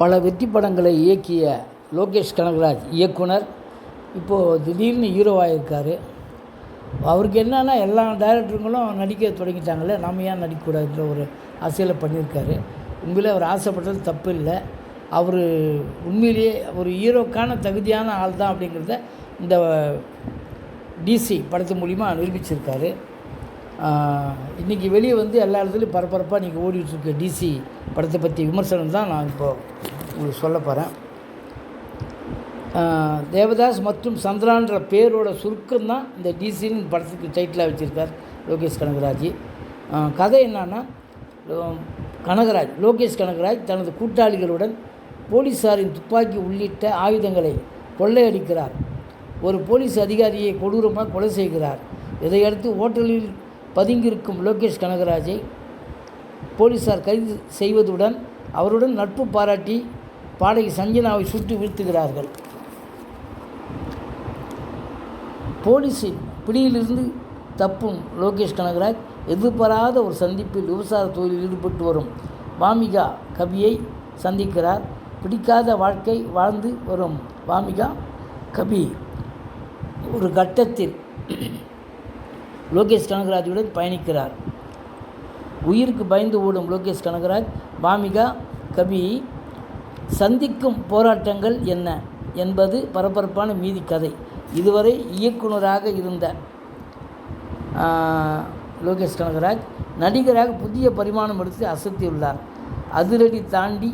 பல வெற்றி படங்களை இயக்கிய லோகேஷ் கனகராஜ் இயக்குனர் இப்போது திடீர்னு ஹீரோவாகிருக்கார். அவருக்கு என்னன்னா எல்லா டைரக்டருங்களும் நடிக்க தொடங்கிட்டாங்களே, நாம் ஏன் நடிக்கக்கூடாதுன்ற ஒரு ஆசையில் பண்ணியிருக்காரு. உண்மையிலே அவர் ஆசைப்பட்டது தப்பு இல்லை. அவர் உண்மையிலேயே ஒரு ஹீரோக்கான தகுதியான ஆள் தான் அப்படிங்கிறத இந்த டிசி படத்து மூலிமா நிரூபிச்சிருக்காரு. இன்றைக்கி வெளியே எல்லா இடத்துலையும் பரபரப்பாக இன்றைக்கி ஓடிட்டுருக்க டிசி படத்தை பற்றி விமர்சனம் தான் நான் இப்போ உங்களுக்கு சொல்ல போகிறேன். தேவதாஸ் மற்றும் சந்திரான்ற பேரோட சுருக்கம் தான் இந்த டிசின்னு படத்துக்கு டைட்டிலாக வச்சுருக்கார் லோகேஷ் கனகராஜ். கதை என்னன்னா, லோகேஷ் கனகராஜ் தனது கூட்டாளிகளுடன் போலீஸாரின் துப்பாக்கி உள்ளிட்ட ஆயுதங்களை கொள்ளையடிக்கிறார். ஒரு போலீஸ் அதிகாரியை கொடூரமாக கொலை செய்கிறார். இதையடுத்து ஓட்டலில் பதுங்கியிருக்கும் லோகேஷ் கனகராஜை போலீஸார் கைது செய்வதுடன் அவருடன் நட்பு பாராட்டி பாடகி சஞ்சனாவை சுட்டு வீழ்த்துகிறார்கள். போலீஸின் பிடியிலிருந்து தப்பும் லோகேஷ் கனகராஜ் எதிர்பாராத ஒரு சந்திப்பில் விவசாய தொழிலில் ஈடுபட்டு வரும் வாமிகா கபியை சந்திக்கிறார். பிடிக்காத வாழ்க்கை வாழ்ந்து வரும் வாமிகா கபி ஒரு கட்டத்தில் லோகேஷ் கனகராஜுடன் பயணிக்கிறார். உயிருக்கு பயந்து ஓடும் லோகேஷ் கனகராஜ் வாமிகா கபி சந்திக்கும் போராட்டங்கள் என்ன என்பது பரபரப்பான மீதி கதை. இதுவரை இயக்குனராக இருந்த லோகேஷ் கனகராஜ் நடிகராக புதிய பரிமாணம் எடுத்து அசத்தியுள்ளார். அதிரடி தாண்டி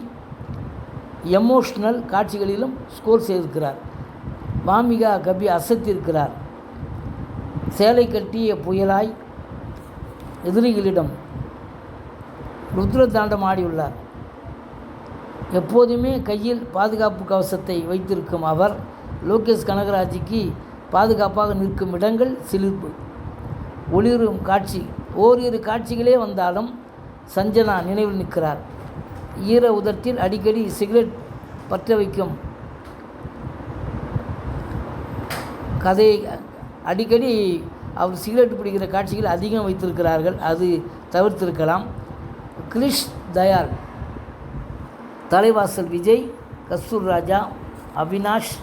எமோஷ்னல் காட்சிகளிலும் ஸ்கோர் செய்திருக்கிறார். வாமிகா கபி அசத்தியிருக்கிறார். சேலை கட்டிய புயலாய் எதிரிகளிடம் ருத்ரதாண்டம் ஆடியுள்ளார். எப்போதுமே கையில் பாதுகாப்பு கவசத்தை வைத்திருக்கும் அவர் லோகேஷ் கனகராஜுக்கு பாதுகாப்பாக நிற்கும் இடங்கள் சிலிர்ப்பு. ஒளிரும் காட்சி ஓரிரு காட்சிகளே வந்தாலும் சஞ்சனா நினைவில் நிற்கிறார். ஈர உதட்டில் அடிக்கடி சிகரெட் பற்ற வைக்கும் கதை. அடிக்கடி அவர் சிகரெட் பிடிக்கிற காட்சிகள் அதிகம் வைத்திருக்கிறார்கள், அது தவிர்த்திருக்கலாம். கிரிஷ் தயாள், தலைவாசல் விஜய், கஸ்தூர் ராஜா, அவினாஷ்,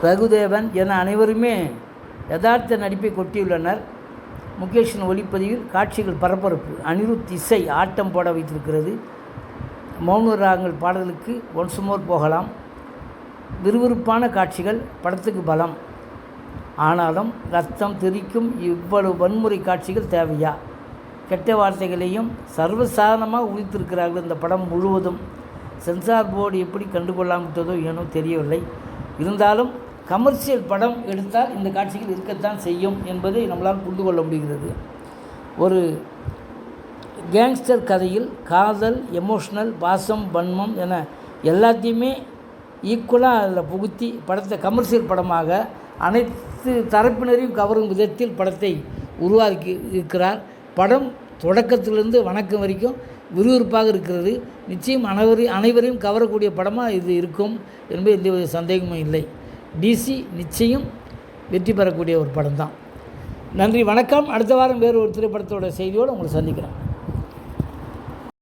ரகுதேவன் என அனைவருமே யதார்த்த நடிப்பை கொட்டியுள்ளனர். முகேஷின் ஒளிப்பதிவில் காட்சிகள் பரபரப்பு. அனிருத் இசை ஆட்டம் போட வைத்திருக்கிறது. மௌன ராகங்கள் பாடலுக்கு ஒன்ஸ் மோர் போகலாம். விறுவிறுப்பான காட்சிகள் படத்துக்கு பலம். ஆனாலும் ரத்தம் தெரிக்கும் இவ்வளவு வன்முறை காட்சிகள் தேவையா? கெட்ட வார்த்தைகளையும் சர்வசாதாரணமாக உரித்திருக்கிறார்கள் இந்த படம் முழுவதும். சென்சார் போர்டு எப்படி கண்டுகொள்ளாமட்டதோ ஏனோ தெரியவில்லை. இருந்தாலும் கமர்ஷியல் படம் எடுத்தால் இந்த காட்சிகள் இருக்கத்தான் செய்யும் என்பதை நம்மளால் புரிந்து கொள்ள முடிகிறது. ஒரு கேங்ஸ்டர் கதையில் காதல், எமோஷ்னல், பாசம், வன்மம் என எல்லாத்தையுமே ஈக்குவலாக அதில் புகுத்தி படத்தை கமர்ஷியல் படமாக அனைத்து தரப்பினரையும் கவரும் விதத்தில் படத்தை உருவாக்கி இருக்கிறார். படம் தொடக்கத்திலிருந்து வணக்கம் வரைக்கும் விறுவிறுப்பாக இருக்கிறது. நிச்சயம் அனைவரையும் கவரக்கூடிய படமாக இது இருக்கும் என்பது எந்த சந்தேகமும் இல்லை. டிசி நிச்சயம் வெற்றி பெறக்கூடிய ஒரு படம் தான். நன்றி, வணக்கம். அடுத்த வாரம் வேறு ஒரு திரைப்படத்தோட செய்தியோடு உங்களை சந்திக்கிறேன்.